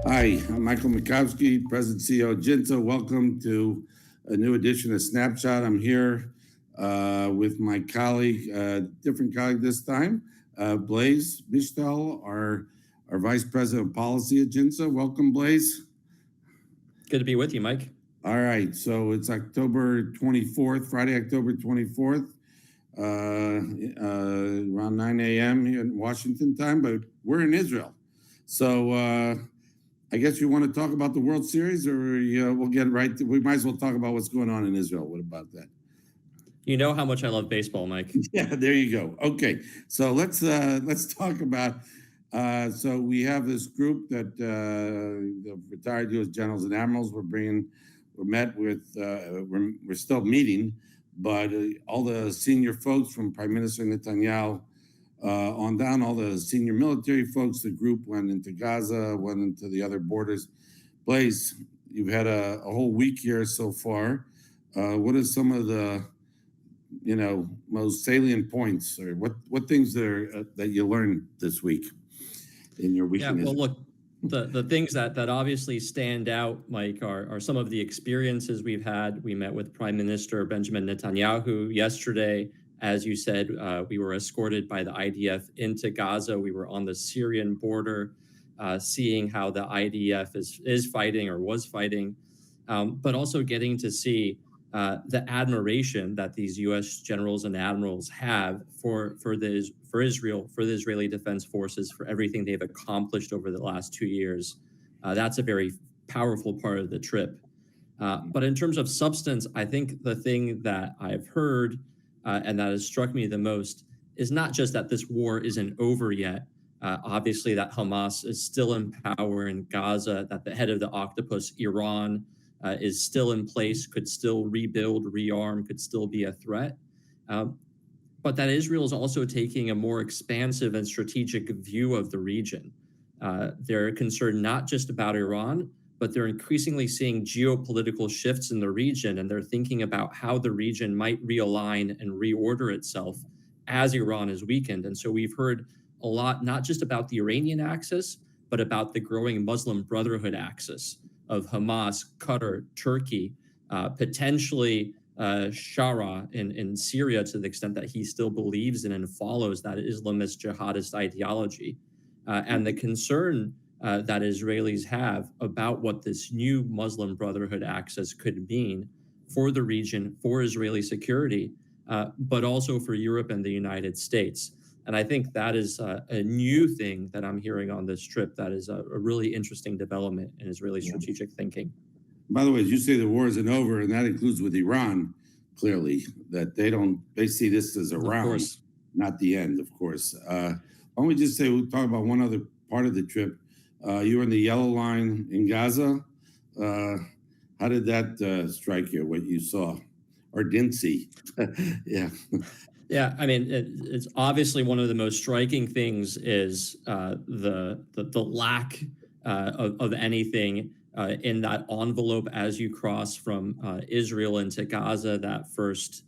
Hi, I'm Michael Makovsky, President CEO of JINSA. Welcome to a new edition of Snapshot. I'm here with my colleague, different colleague this time, Blaise Misztal, our Vice President of Policy at JINSA. Welcome, Blaise. Good to be with you, Mike. All right, so it's October 24th, Friday, October 24th, around 9 a.m. here in Washington time, but we're in Israel. So I guess you want to talk about the World Series, or we'll get right to, we might as well talk about what's going on in Israel. What about that? You know how much I love baseball, Mike. Yeah, there you go. Okay, so let's talk about. So we have this group that the retired U.S. Generals and Admirals. We're still meeting, but all the senior folks from Prime Minister Netanyahu on down, all the senior military folks, the group went into Gaza, went into the other borders. Blaise, you've had a whole week here so far. What are some of the most salient points, or what things that you learned this week in your week? Yeah, well, look, the things that obviously stand out, Mike, are some of the experiences we've had. We met with Prime Minister Benjamin Netanyahu yesterday. As you said, we were escorted by the IDF into Gaza. We were on the Syrian border, seeing how the IDF is fighting or was fighting, but also getting to see the admiration that these U.S. generals and admirals have for Israel, for the Israeli Defense Forces, for everything they've accomplished over the last 2 years. That's a very powerful part of the trip. But in terms of substance, I think the thing that I've heard and that has struck me the most is not just that this war isn't over yet. Obviously, that Hamas is still in power in Gaza, that the head of the octopus, Iran, is still in place, could still rebuild, rearm, could still be a threat. But that Israel is also taking a more expansive and strategic view of the region. They're concerned not just about Iran, but they're increasingly seeing geopolitical shifts in the region, and they're thinking about how the region might realign and reorder itself as Iran is weakened. And so we've heard a lot, not just about the Iranian axis, but about the growing Muslim Brotherhood axis of Hamas, Qatar, Turkey, potentially Shara in Syria, to the extent that he still believes in and follows that Islamist jihadist ideology. And the concern that Israelis have about what this new Muslim Brotherhood axis could mean for the region, for Israeli security, but also for Europe and the United States. And I think that is a new thing that I'm hearing on this trip that is a really interesting development in Israeli strategic thinking. By the way, as you say, the war isn't over, and that includes with Iran, clearly, that they see this as a round, not the end, of course. Why don't we just say, we'll talk about one other part of the trip. You were in the yellow line in Gaza. How did that strike you, what you saw or didn't see? Yeah. Yeah, I mean, it's obviously one of the most striking things is the lack of anything in that envelope as you cross from Israel into Gaza. That first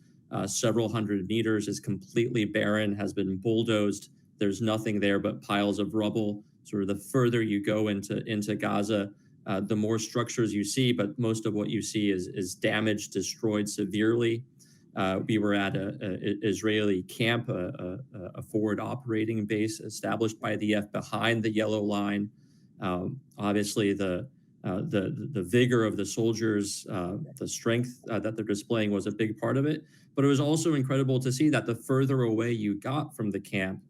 several hundred meters is completely barren, has been bulldozed. There's nothing there but piles of rubble. Sort of the further you go into Gaza, the more structures you see, but most of what you see is damaged, destroyed severely. We were at an Israeli camp, a forward operating base established by the IDF behind the yellow line. Obviously, the vigor of the soldiers, the strength that they're displaying was a big part of it. But it was also incredible to see that the further away you got from the camp,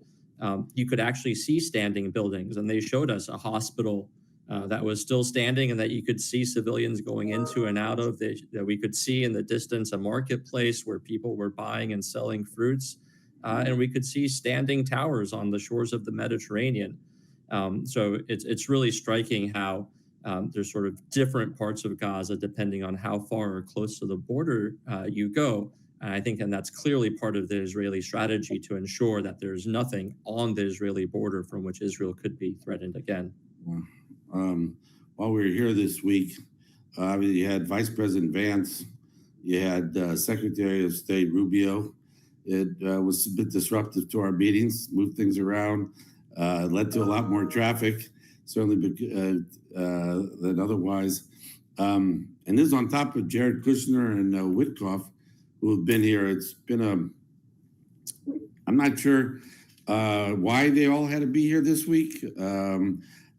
you could actually see standing buildings. And they showed us a hospital that was still standing and that you could see civilians going into and out of. That we could see in the distance a marketplace where people were buying and selling fruits. And we could see standing towers on the shores of the Mediterranean. So it's really striking how there's sort of different parts of Gaza depending on how far or close to the border you go. And I think, and that's clearly part of the Israeli strategy to ensure that there's nothing on the Israeli border from which Israel could be threatened again. While we were here this week, you had Vice President Vance, you had Secretary of State Rubio. It was a bit disruptive to our meetings, moved things around, led to a lot more traffic. certainly than otherwise. And this is on top of Jared Kushner and Witkoff, who have been here. It's been I'm not sure why they all had to be here this week.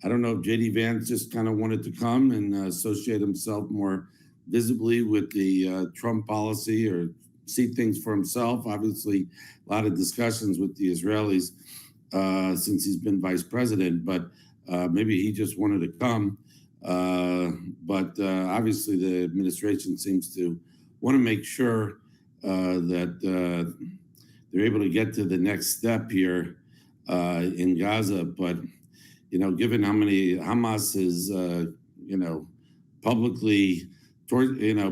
I don't know if J.D. Vance just kind of wanted to come and associate himself more visibly with the Trump policy or see things for himself. Obviously, a lot of discussions with the Israelis since he's been vice president, but maybe he just wanted to come. But obviously, the administration seems to want to make sure that they're able to get to the next step here in Gaza. But, you know, given how many Hamas is, you know, publicly,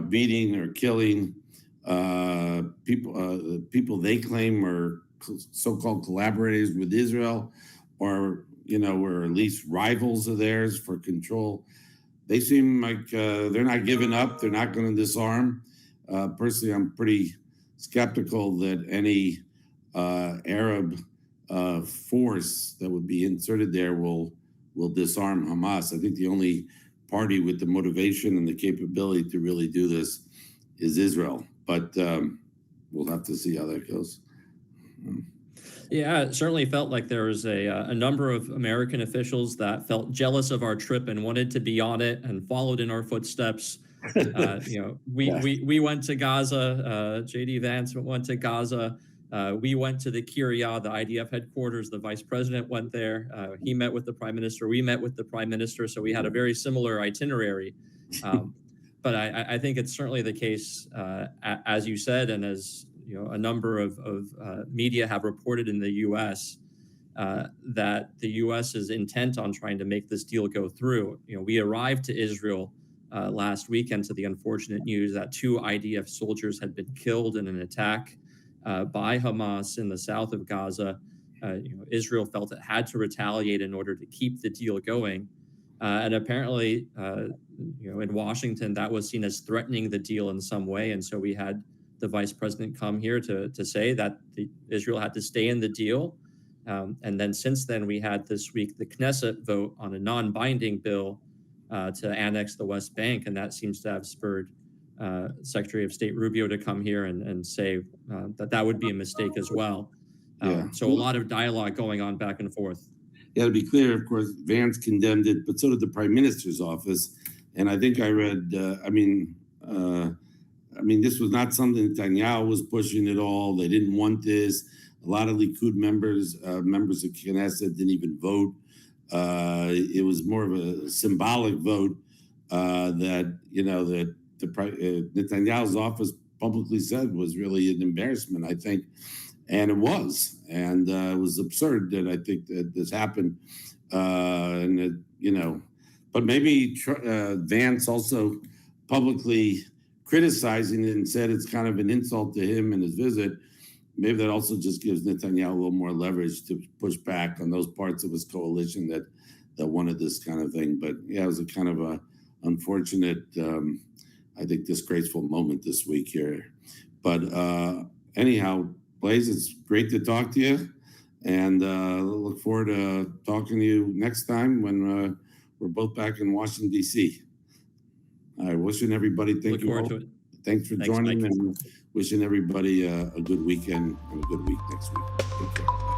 beating or killing people they claim are so-called collaborators with Israel, or, you know, or at least rivals of theirs for control. They seem like they're not giving up. They're not going to disarm. Personally, I'm pretty skeptical that any Arab force that would be inserted there will disarm Hamas. I think the only party with the motivation and the capability to really do this is Israel. But we'll have to see how that goes. Yeah, it certainly felt like there was a number of American officials that felt jealous of our trip and wanted to be on it and followed in our footsteps. You know, we went to Gaza. J.D. Vance went to Gaza. We went to the Kiryat, the IDF headquarters. The vice president went there. He met with the prime minister. We met with the prime minister. So we had a very similar itinerary. But I think it's certainly the case, as you said, and as you know, a number of media have reported in the U.S. That the U.S. is intent on trying to make this deal go through. You know, we arrived to Israel last weekend to the unfortunate news that 2 IDF soldiers had been killed in an attack by Hamas in the south of Gaza. You know, Israel felt it had to retaliate in order to keep the deal going. And apparently, you know, in Washington, that was seen as threatening the deal in some way. And so we had the vice president come here to say that Israel had to stay in the deal. And then since then, we had this week the Knesset vote on a non-binding bill to annex the West Bank. And that seems to have spurred Secretary of State Rubio to come here and say that would be a mistake as well. So a lot of dialogue going on back and forth. Yeah, to be clear, of course, Vance condemned it, but so did the prime minister's office. And I think I read, I mean, this was not something Netanyahu was pushing at all. They didn't want this. A lot of Likud members of Knesset didn't even vote. It was more of a symbolic vote that, you know, that Netanyahu's office publicly said was really an embarrassment, I think. And it was. And it was absurd that I think that this happened. And, it, you know, but maybe Vance also publicly criticizing it and said it's kind of an insult to him and his visit. Maybe that also just gives Netanyahu a little more leverage to push back on those parts of his coalition that wanted this kind of thing. But yeah, it was a kind of a unfortunate, I think, disgraceful moment this week here. But anyhow, Blaise, it's great to talk to you, and look forward to talking to you next time when we're both back in Washington, D.C. All right, wishing everybody, thank you all. Thanks for joining, and wishing everybody a good weekend and a good week next week. Take care.